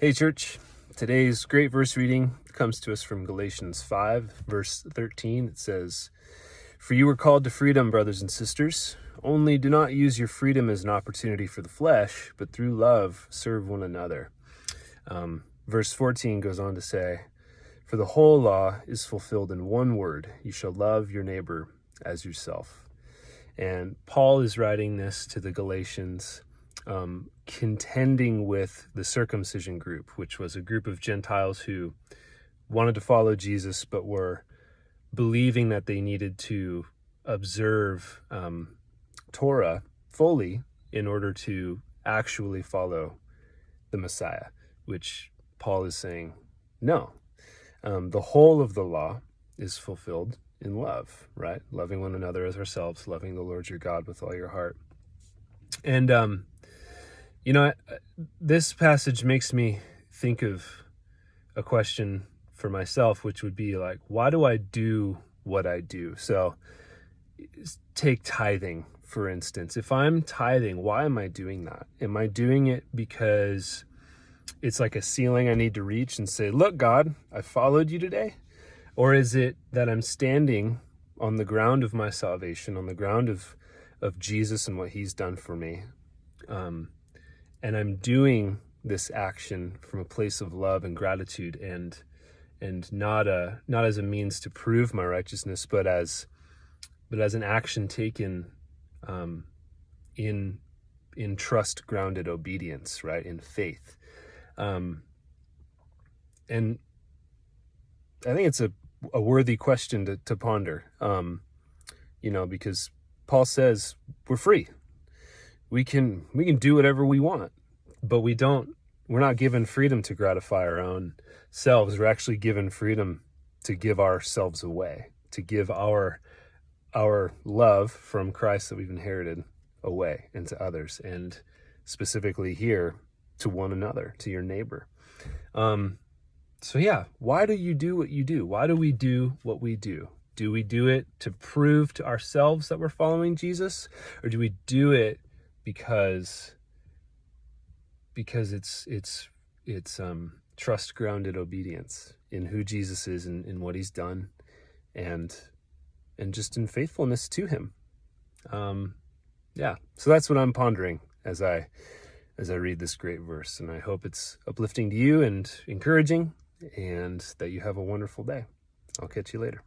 Hey church, today's great verse reading comes to us from Galatians 5, verse 13. It says, "For you were called to freedom, brothers and sisters. Only do not use your freedom as an opportunity for the flesh, but through love serve one another." Verse 14 goes on to say, "For the whole law is fulfilled in one word, you shall love your neighbor as yourself." And Paul is writing this to the Galatians, contending with the circumcision group, which was a group of Gentiles who wanted to follow Jesus, but were believing that they needed to observe Torah fully in order to actually follow the Messiah, which Paul is saying, no. The whole of the law is fulfilled in love, right? Loving one another as ourselves, loving the Lord your God with all your heart. And, this passage makes me think of a question for myself, which would be like, why do I do what I do? So take tithing, for instance. If I'm tithing, why am I doing that? Am I doing it because it's like a ceiling I need to reach and say, look, God, I followed you today? Or is it that I'm standing on the ground of my salvation, on the ground of Jesus and what he's done for me? And I'm doing this action from a place of love and gratitude, and not as a means to prove my righteousness, but as an action taken in trust grounded obedience, right? In faith. And I think it's a worthy question to ponder, because Paul says we're free. We can do whatever we want, but we're not given freedom to gratify our own selves. We're actually given freedom to give ourselves away, to give our love from Christ that we've inherited away into others, and specifically here to one another, to your neighbor. So yeah, why do you do what you do? Why do we do what we do? Do we do it to prove to ourselves that we're following Jesus, or do we do it because it's trust grounded obedience in who Jesus is and in what he's done, and just in faithfulness to him? So that's what I'm pondering as I read this great verse, and I hope it's uplifting to you and encouraging, and that you have a wonderful day. I'll catch you later.